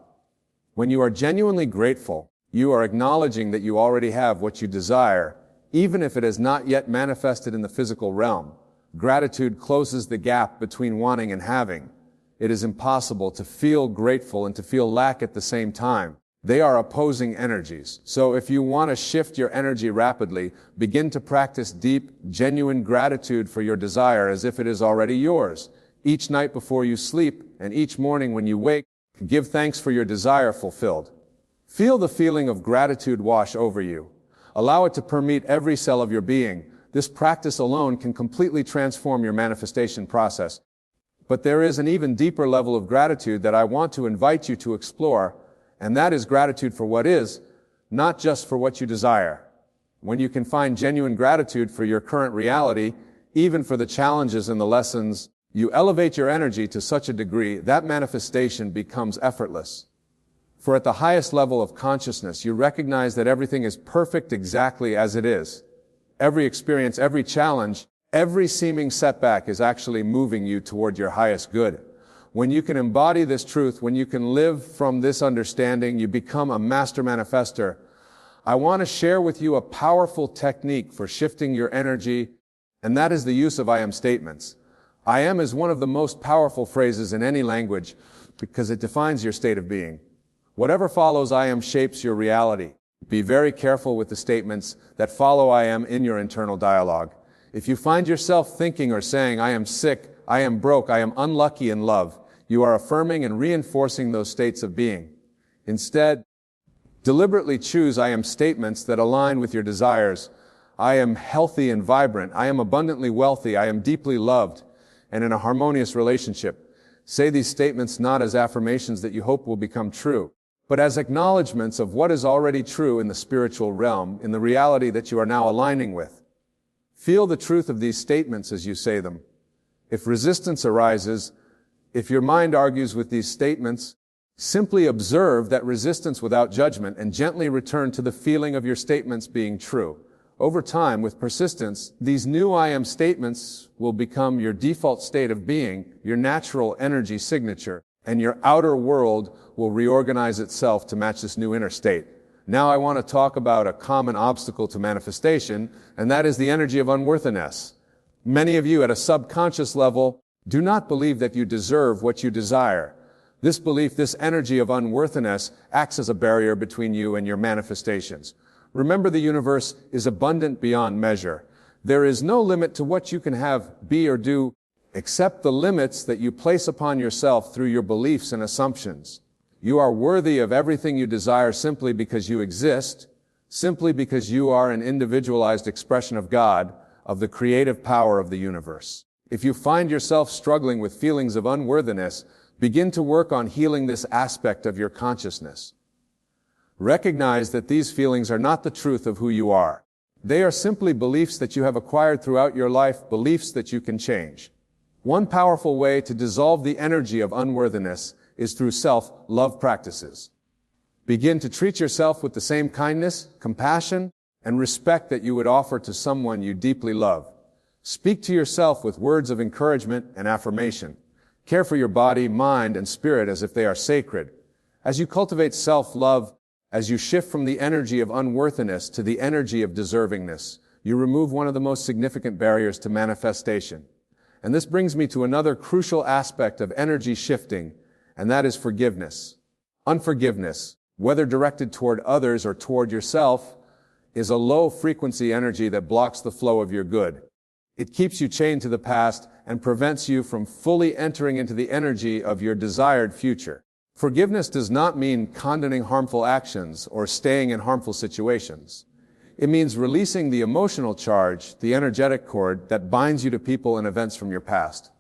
[SPEAKER 1] When you are genuinely grateful, you are acknowledging that you already have what you desire, even if it has not yet manifested in the physical realm. Gratitude closes the gap between wanting and having. It is impossible to feel grateful and to feel lack at the same time. They are opposing energies. So if you want to shift your energy rapidly, begin to practice deep, genuine gratitude for your desire as if it is already yours. Each night before you sleep and each morning when you wake, give thanks for your desire fulfilled. Feel the feeling of gratitude wash over you. Allow it to permeate every cell of your being. This practice alone can completely transform your manifestation process. But there is an even deeper level of gratitude that I want to invite you to explore, and that is gratitude for what is, not just for what you desire. When you can find genuine gratitude for your current reality, even for the challenges and the lessons, you elevate your energy to such a degree that manifestation becomes effortless. For at the highest level of consciousness, you recognize that everything is perfect exactly as it is. Every experience, every challenge, every seeming setback is actually moving you toward your highest good. When you can embody this truth, when you can live from this understanding, you become a master manifester. I want to share with you a powerful technique for shifting your energy, and that is the use of I am statements. I am is one of the most powerful phrases in any language because it defines your state of being. Whatever follows I am shapes your reality. Be very careful with the statements that follow I am in your internal dialogue. If you find yourself thinking or saying I am sick, I am broke, I am unlucky in love, you are affirming and reinforcing those states of being. Instead, deliberately choose I am statements that align with your desires. I am healthy and vibrant. I am abundantly wealthy. I am deeply loved and in a harmonious relationship. Say these statements not as affirmations that you hope will become true, but as acknowledgments of what is already true in the spiritual realm, in the reality that you are now aligning with. Feel the truth of these statements as you say them. If resistance arises, if your mind argues with these statements, simply observe that resistance without judgment and gently return to the feeling of your statements being true. Over time, with persistence, these new I am statements will become your default state of being, your natural energy signature, and your outer world will reorganize itself to match this new inner state. Now I want to talk about a common obstacle to manifestation, and that is the energy of unworthiness. Many of you at a subconscious level do not believe that you deserve what you desire. This belief, this energy of unworthiness, acts as a barrier between you and your manifestations. Remember, the universe is abundant beyond measure. There is no limit to what you can have, be, or do, except the limits that you place upon yourself through your beliefs and assumptions. You are worthy of everything you desire simply because you exist, simply because you are an individualized expression of God, of the creative power of the universe. If you find yourself struggling with feelings of unworthiness, begin to work on healing this aspect of your consciousness. Recognize that these feelings are not the truth of who you are. They are simply beliefs that you have acquired throughout your life, beliefs that you can change. One powerful way to dissolve the energy of unworthiness is through self-love practices. Begin to treat yourself with the same kindness, compassion, and respect that you would offer to someone you deeply love. Speak to yourself with words of encouragement and affirmation. Care for your body, mind, and spirit as if they are sacred. As you cultivate self-love, as you shift from the energy of unworthiness to the energy of deservingness, you remove one of the most significant barriers to manifestation. And this brings me to another crucial aspect of energy shifting, and that is forgiveness. Unforgiveness, whether directed toward others or toward yourself, is a low-frequency energy that blocks the flow of your good. It keeps you chained to the past and prevents you from fully entering into the energy of your desired future. Forgiveness does not mean condoning harmful actions or staying in harmful situations. It means releasing the emotional charge, the energetic cord that binds you to people and events from your past.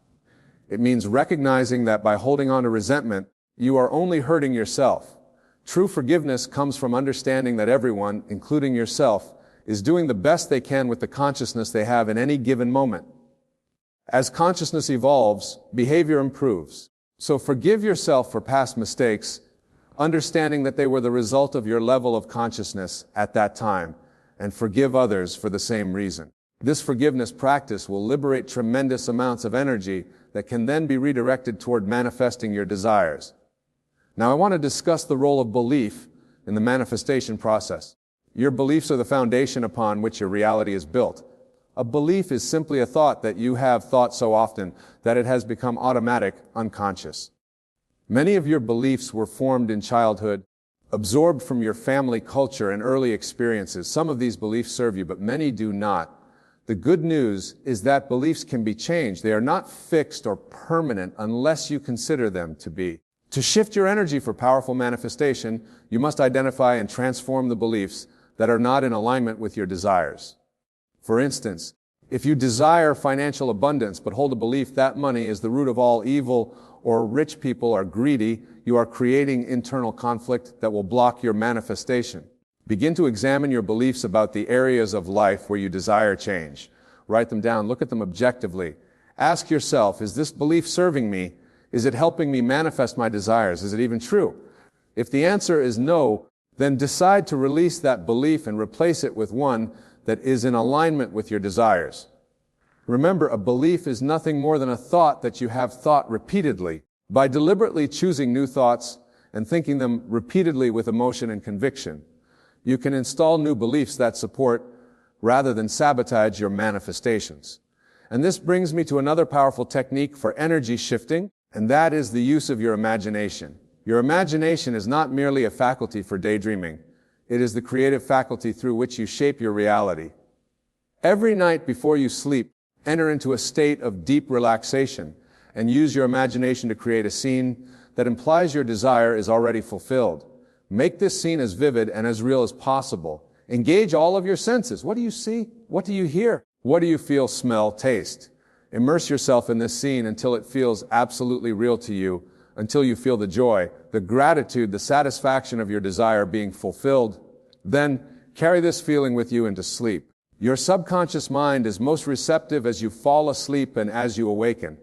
[SPEAKER 1] It means recognizing that by holding on to resentment, you are only hurting yourself. True forgiveness comes from understanding that everyone, including yourself, is doing the best they can with the consciousness they have in any given moment. As consciousness evolves, behavior improves. So forgive yourself for past mistakes, understanding that they were the result of your level of consciousness at that time, and forgive others for the same reason. This forgiveness practice will liberate tremendous amounts of energy that can then be redirected toward manifesting your desires. Now I want to discuss the role of belief in the manifestation process. Your beliefs are the foundation upon which your reality is built. A belief is simply a thought that you have thought so often that it has become automatic, unconscious. Many of your beliefs were formed in childhood, absorbed from your family culture and early experiences. Some of these beliefs serve you, but many do not. The good news is that beliefs can be changed. They are not fixed or permanent unless you consider them to be. To shift your energy for powerful manifestation, you must identify and transform the beliefs that are not in alignment with your desires. For instance, if you desire financial abundance but hold a belief that money is the root of all evil or rich people are greedy, you are creating internal conflict that will block your manifestation. Begin to examine your beliefs about the areas of life where you desire change. Write them down. Look at them objectively. Ask yourself, is this belief serving me? Is it helping me manifest my desires? Is it even true? If the answer is no, then decide to release that belief and replace it with one that is in alignment with your desires. Remember, a belief is nothing more than a thought that you have thought repeatedly. By deliberately choosing new thoughts and thinking them repeatedly with emotion and conviction, You can install new beliefs that support rather than sabotage your manifestations. And this brings me to another powerful technique for energy shifting, and that is the use of your imagination. Your imagination is not merely a faculty for daydreaming. It is the creative faculty through which you shape your reality. Every night before you sleep, enter into a state of deep relaxation and use your imagination to create a scene that implies your desire is already fulfilled. Make this scene as vivid and as real as possible. Engage all of your senses. What do you see? What do you hear? What do you feel, smell, taste? Immerse yourself in this scene until it feels absolutely real to you, until you feel the joy, the gratitude, the satisfaction of your desire being fulfilled. Then carry this feeling with you into sleep. Your subconscious mind is most receptive as you fall asleep and as you awaken.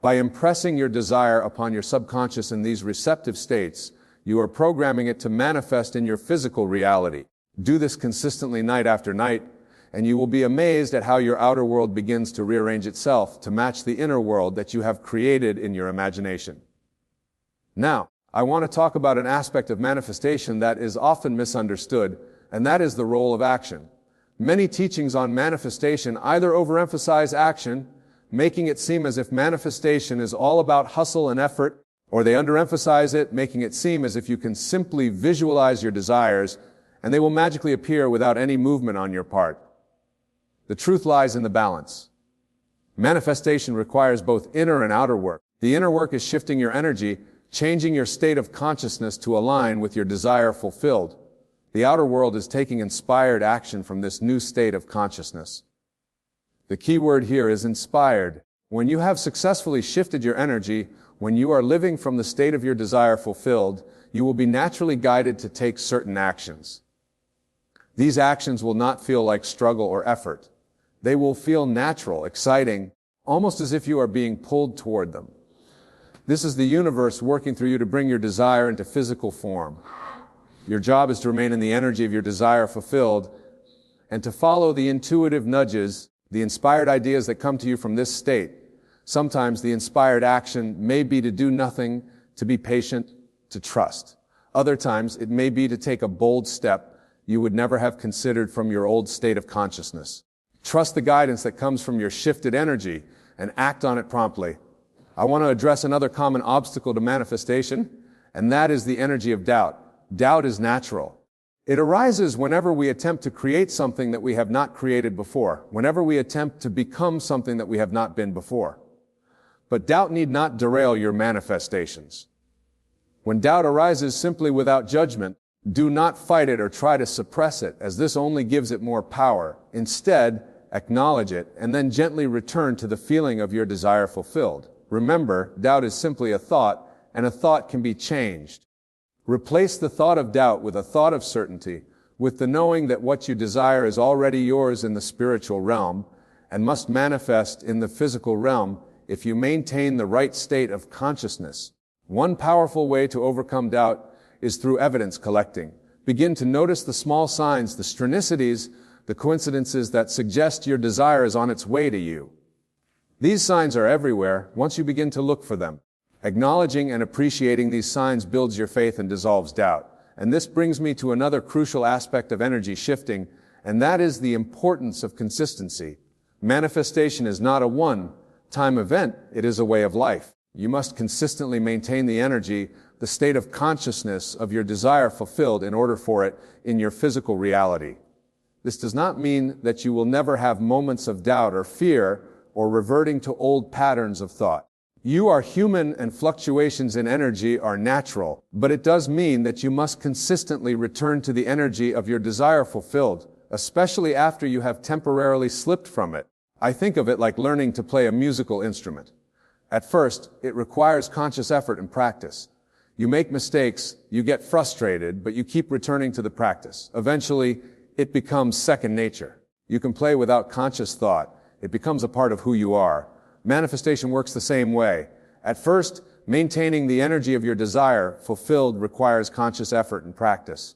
[SPEAKER 1] By impressing your desire upon your subconscious in these receptive states, you are programming it to manifest in your physical reality. Do this consistently night after night, and you will be amazed at how your outer world begins to rearrange itself to match the inner world that you have created in your imagination. Now, I want to talk about an aspect of manifestation that is often misunderstood, and that is the role of action. Many teachings on manifestation either overemphasize action, making it seem as if manifestation is all about hustle and effort, or they underemphasize it, making it seem as if you can simply visualize your desires and they will magically appear without any movement on your part. The truth lies in the balance. Manifestation requires both inner and outer work. The inner work is shifting your energy, changing your state of consciousness to align with your desire fulfilled. The outer world is taking inspired action from this new state of consciousness. The key word here is inspired. When you have successfully shifted your energy, when you are living from the state of your desire fulfilled, you will be naturally guided to take certain actions. These actions will not feel like struggle or effort. They will feel natural, exciting, almost as if you are being pulled toward them. This is the universe working through you to bring your desire into physical form. Your job is to remain in the energy of your desire fulfilled and to follow the intuitive nudges, the inspired ideas that come to you from this state. Sometimes the inspired action may be to do nothing, to be patient, to trust. Other times it may be to take a bold step you would never have considered from your old state of consciousness. Trust the guidance that comes from your shifted energy and act on it promptly. I want to address another common obstacle to manifestation, and that is the energy of doubt. Doubt is natural. It arises whenever we attempt to create something that we have not created before, whenever we attempt to become something that we have not been before. But doubt need not derail your manifestations. When doubt arises simply without judgment, do not fight it or try to suppress it, as this only gives it more power. Instead, acknowledge it and then gently return to the feeling of your desire fulfilled. Remember, doubt is simply a thought, and a thought can be changed. Replace the thought of doubt with a thought of certainty, with the knowing that what you desire is already yours in the spiritual realm and must manifest in the physical realm if you maintain the right state of consciousness. One powerful way to overcome doubt is through evidence collecting. Begin to notice the small signs, the synchronicities, the coincidences that suggest your desire is on its way to you. These signs are everywhere once you begin to look for them. Acknowledging and appreciating these signs builds your faith and dissolves doubt. And this brings me to another crucial aspect of energy shifting, and that is the importance of consistency. Manifestation is not a one-time event, it is a way of life. You must consistently maintain the energy, the state of consciousness of your desire fulfilled in order for it in your physical reality. This does not mean that you will never have moments of doubt or fear or reverting to old patterns of thought. You are human and fluctuations in energy are natural, but it does mean that you must consistently return to the energy of your desire fulfilled, especially after you have temporarily slipped from it. I think of it like learning to play a musical instrument. At first, it requires conscious effort and practice. You make mistakes, you get frustrated, but you keep returning to the practice. Eventually, it becomes second nature. You can play without conscious thought. It becomes a part of who you are. Manifestation works the same way. At first, maintaining the energy of your desire fulfilled requires conscious effort and practice.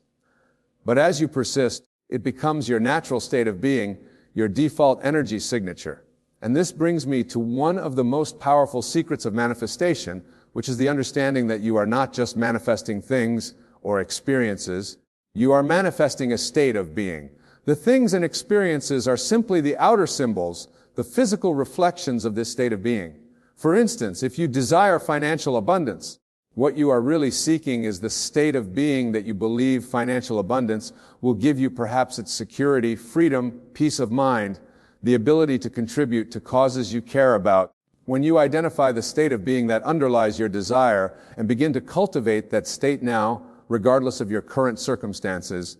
[SPEAKER 1] But as you persist, it becomes your natural state of being, your default energy signature. And this brings me to one of the most powerful secrets of manifestation, which is the understanding that you are not just manifesting things or experiences. You are manifesting a state of being. The things and experiences are simply the outer symbols, the physical reflections of this state of being. For instance, if you desire financial abundance, what you are really seeking is the state of being that you believe financial abundance will give you, perhaps its security, freedom, peace of mind, the ability to contribute to causes you care about. When you identify the state of being that underlies your desire and begin to cultivate that state now, regardless of your current circumstances,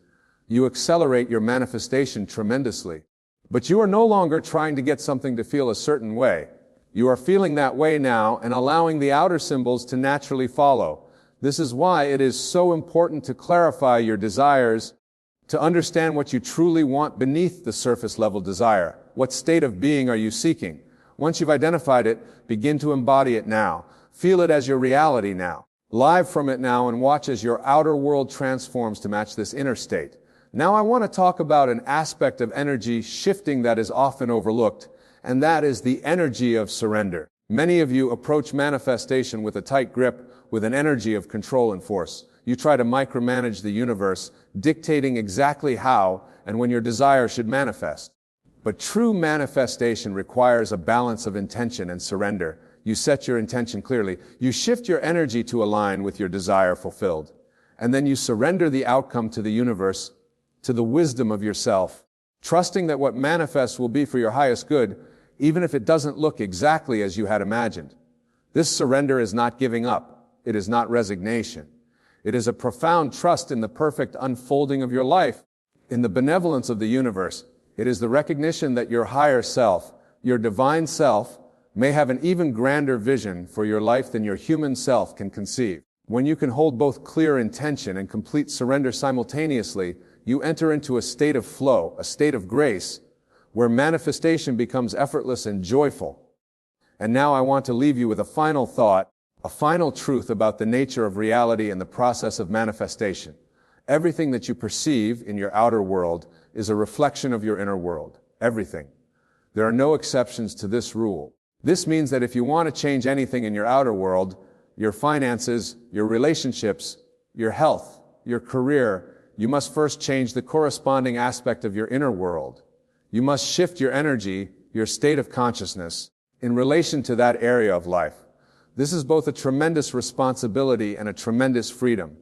[SPEAKER 1] you accelerate your manifestation tremendously. But you are no longer trying to get something to feel a certain way. You are feeling that way now and allowing the outer symbols to naturally follow. This is why it is so important to clarify your desires, to understand what you truly want beneath the surface level desire. What state of being are you seeking? Once you've identified it, begin to embody it now. Feel it as your reality now. Live from it now and watch as your outer world transforms to match this inner state. Now I want to talk about an aspect of energy shifting that is often overlooked, and that is the energy of surrender. Many of you approach manifestation with a tight grip, with an energy of control and force. You try to micromanage the universe, dictating exactly how and when your desire should manifest. But true manifestation requires a balance of intention and surrender. You set your intention clearly. You shift your energy to align with your desire fulfilled. And then you surrender the outcome to the universe, to the wisdom of yourself, trusting that what manifests will be for your highest good, even if it doesn't look exactly as you had imagined. This surrender is not giving up. It is not resignation. It is a profound trust in the perfect unfolding of your life, in the benevolence of the universe. It is the recognition that your higher self, your divine self, may have an even grander vision for your life than your human self can conceive. When you can hold both clear intention and complete surrender simultaneously, you enter into a state of flow, a state of grace, where manifestation becomes effortless and joyful. And now I want to leave you with a final thought, a final truth about the nature of reality and the process of manifestation. Everything that you perceive in your outer world is a reflection of your inner world. Everything. There are no exceptions to this rule. This means that if you want to change anything in your outer world, your finances, your relationships, your health, your career, you must first change the corresponding aspect of your inner world. You must shift your energy, your state of consciousness, in relation to that area of life. This is both a tremendous responsibility and a tremendous freedom.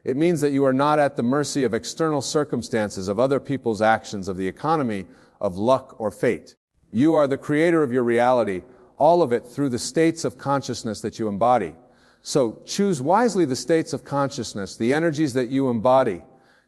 [SPEAKER 1] It means that you are not at the mercy of external circumstances, of other people's actions, of the economy, of luck or fate. You are the creator of your reality, all of it through the states of consciousness that you embody. So choose wisely the states of consciousness, the energies that you embody.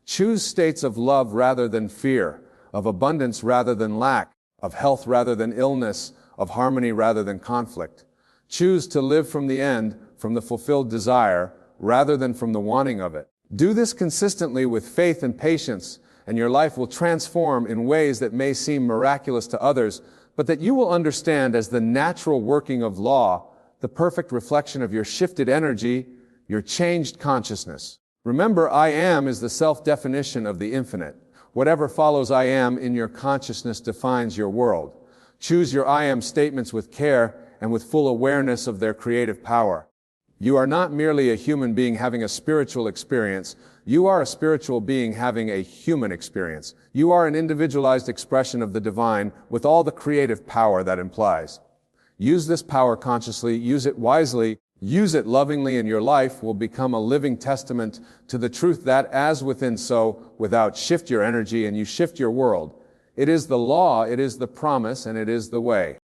[SPEAKER 1] Choose states of love rather than fear, of abundance rather than lack, of health rather than illness, of harmony rather than conflict. Choose to live from the end, from the fulfilled desire, rather than from the wanting of it. Do this consistently with faith and patience, and your life will transform in ways that may seem miraculous to others, but that you will understand as the natural working of law, the perfect reflection of your shifted energy, your changed consciousness. Remember, I am is the self-definition of the infinite. Whatever follows I am in your consciousness defines your world. Choose your I am statements with care and with full awareness of their creative power. You are not merely a human being having a spiritual experience. You are a spiritual being having a human experience. You are an individualized expression of the divine with all the creative power that implies. Use this power consciously, use it wisely, use it lovingly, and your life will become a living testament to the truth that as within so without. Shift your energy and you shift your world. It is the law, it is the promise, and it is the way.